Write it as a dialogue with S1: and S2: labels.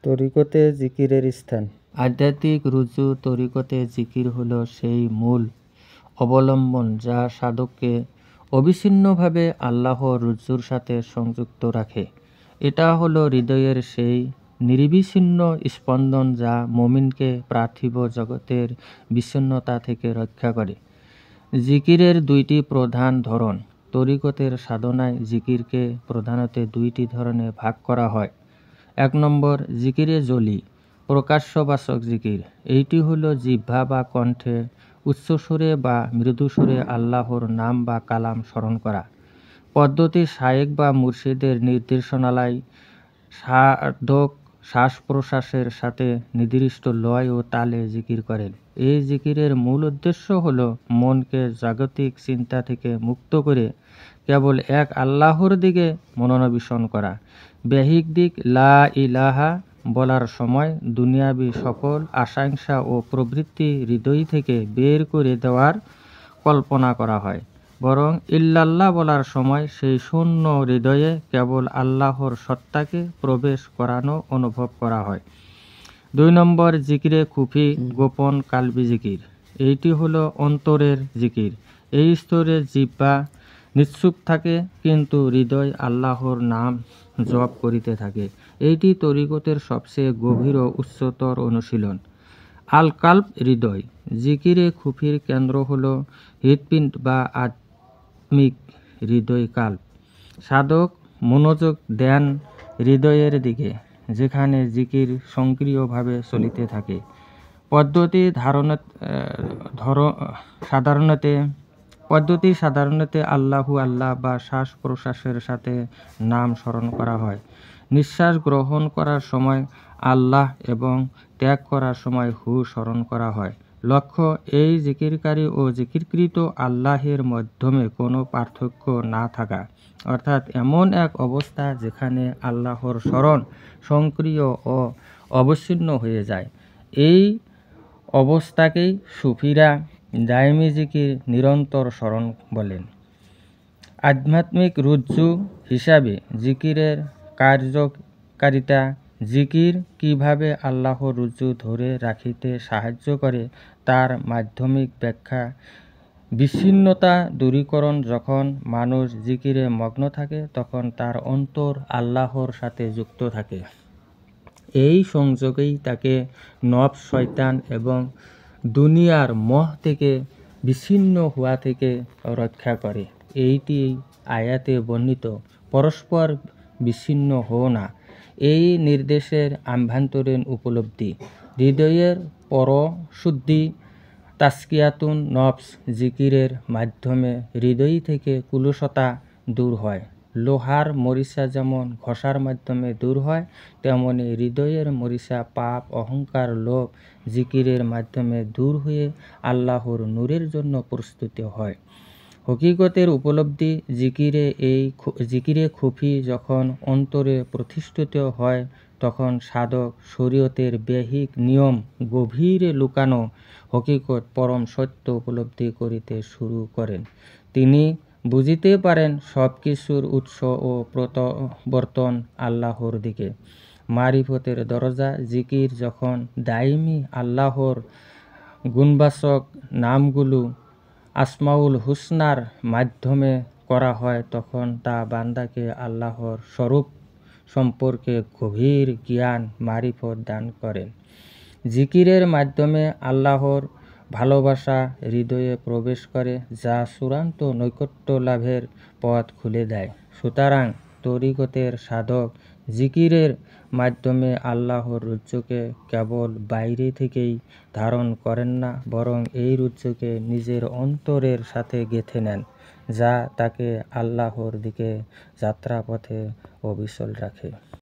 S1: তরিকতে জিকিরের স্থান। আধ্যাত্মিক রুজু তরিকতে জিকির হলো সেই মূল অবলম্বন যা সাধককে অবিচ্ছিন্নভাবে আল্লাহর রুজুর সাথে সংযুক্ত রাখে। এটা হলো হৃদয়ের সেই নিরবিচ্ছিন্ন স্পন্দন যা মুমিনকে পার্থিব জগতের বিচ্ছিন্নতা থেকে রক্ষা করে। জিকিরের দুইটি প্রধান ধরন। তরিকতের সাধনায় জিকিরকে প্রধানত দুইটি ধরনে ভাগ করা হয়। 1 নম্বর, জিকিরে জলি, প্রকাশ্যবাচক জিকির। এইটি হলো জিহ্বা বা কণ্ঠে উচ্চস্বরে বা মৃদুস্বরে আল্লাহর নাম বা কালাম স্মরণ করা। পদ্ধতি শায়েক বা মুর্শিদের নির্দেশনালয় সাধক শ্বাস প্রশ্বাসের সাথে নির্দিষ্ট লয় ও তালে জিকির করেন। এই জিকিরের মূল উদ্দেশ্য হলো মনকে জাগতিক চিন্তা থেকে মুক্ত করে কেবল এক আল্লাহর দিকে মনোনিবেশ করা। বাহ্যিক দিক লা ইলাহা বলার সময় দুনিয়াবি সকল আকাঙ্ক্ষা ও প্রবৃত্তি হৃদয় থেকে বের করে দেওয়ার কল্পনা করা হয়, বরং ইল্লাল্লাহ বলার সময় সেই শূন্য হৃদয়ে কেবল আল্লাহর সত্তাকে প্রবেশ করানো অনুভব করা হয়। 2 নম্বর, জিকিরে খুফি, গোপন কালবি জিকির। এইটি হলো অন্তরের জিকির। এই স্তরে জিহ্বা নিশ্চুপ থাকে কিন্তু হৃদয় আল্লাহর নাম জপ করিতে থাকে। এইটি তরিকতের সবচেয়ে গভীর ও উচ্চতর অনুশীলন। আল কাল্ব, হৃদয়। জিকিরে খুফির কেন্দ্র হলো হৃৎপিণ্ড বা আত্মিক হৃদয় কাল্ব। সাধক মনোযোগ দেন হৃদয়ের দিকে, যেখানে জিকির সক্রিয়ভাবে চলিতে থাকে। পদ্ধতি সাধারণত আল্লাহু আল্লাহ বা শ্বাস প্রশ্বাসের সাথে নাম স্মরণ করা হয়। নিঃশ্বাস গ্রহণ করার সময় আল্লাহ এবং ত্যাগ করার সময় হু স্মরণ করা হয়। লক্ষ্য, এই জিকিরকারী ও জিকিরকৃত আল্লাহের মাধ্যমে কোনো পার্থক্য না থাকা, অর্থাৎ এমন এক অবস্থা যেখানে আল্লাহর স্মরণ সক্রিয় ও অবিচ্ছিন্ন হয়ে যায়। এই অবস্থাকেই সুফিরা দায়েমি জিকির, নিরন্তর স্মরণ বলেন। আধ্যাত্মিক রুজু হিসাবে জিকিরের কার্যকারিতা। জিকির কিভাবে আল্লাহর রুজু ধরে রাখিতে সাহায্য করে তার মাধ্যমিক ব্যাখ্যা। বিচ্ছিন্নতা দূরীকরণ। যখন মানুষ জিকিরে মগ্ন থাকে তখন তার অন্তর আল্লাহর সাথে যুক্ত থাকে। এই সংযোগেই তাকে নফস, শয়তান এবং দুনিয়ার মোহ থেকে বিচ্ছিন্ন হওয়া থেকে রক্ষা করে। এইটি আয়াতে বর্ণিত পরস্পর বিচ্ছিন্ন হও না এই নির্দেশের আভ্যন্তরীণ উপলব্ধি। হৃদয়ের পরশুদ্ধি, তাজকিয়াতুন নফস। জিকিরের মাধ্যমে হৃদয় থেকে কুলুষতা দূর হয়। লোহার মরিচা যেমন ঘষার মাধ্যমে দূর হয়, তেমনি হৃদয়ের মরিচা পাপ, অহংকার, লোভ জিকিরের মাধ্যমে দূর হয়ে আল্লাহর নূরের জন্য প্রস্তুত হয়। হকিকতের উপলব্ধি। জিকিরে খুফি যখন অন্তরে প্রতিষ্ঠিত হয় তখন সাধক শরীয়তের বাহ্যিক নিয়ম গভীরে লুকানো হকিকত, পরম সত্য উপলব্ধি করিতে শুরু করেন। তিনি বুঝিতে পারেন সব কিছুর উৎস ও প্রত্যাবর্তন আল্লাহর দিকে। মারিফতের দরজা। জিকির যখন দাইমি আল্লাহর গুণবাচক নামগুলো আসমাউল হুসনার মাধ্যমে করা হয় তখন তা বান্দাকে আল্লাহর স্বরূপ সম্পর্কে গভীর জ্ঞান, মারিফত দান করেন। জিকিরের মাধ্যমে আল্লাহর ভালোবাসা হৃদয়ে প্রবেশ করে, যা চূড়ান্ত নৈকট্য লাভের পথ খুলে দেয়। সুতরাং তরিকতের সাধক জিকিরের মাধ্যমে আল্লাহর রুজুকে কেবল বাইরে থেকেই ধারণ করেন না, বরং এই রুজুকে নিজের অন্তরের সাথে গেঁথে নেন, যা তাকে আল্লাহর দিকে যাত্রাপথে অবিচল রাখে।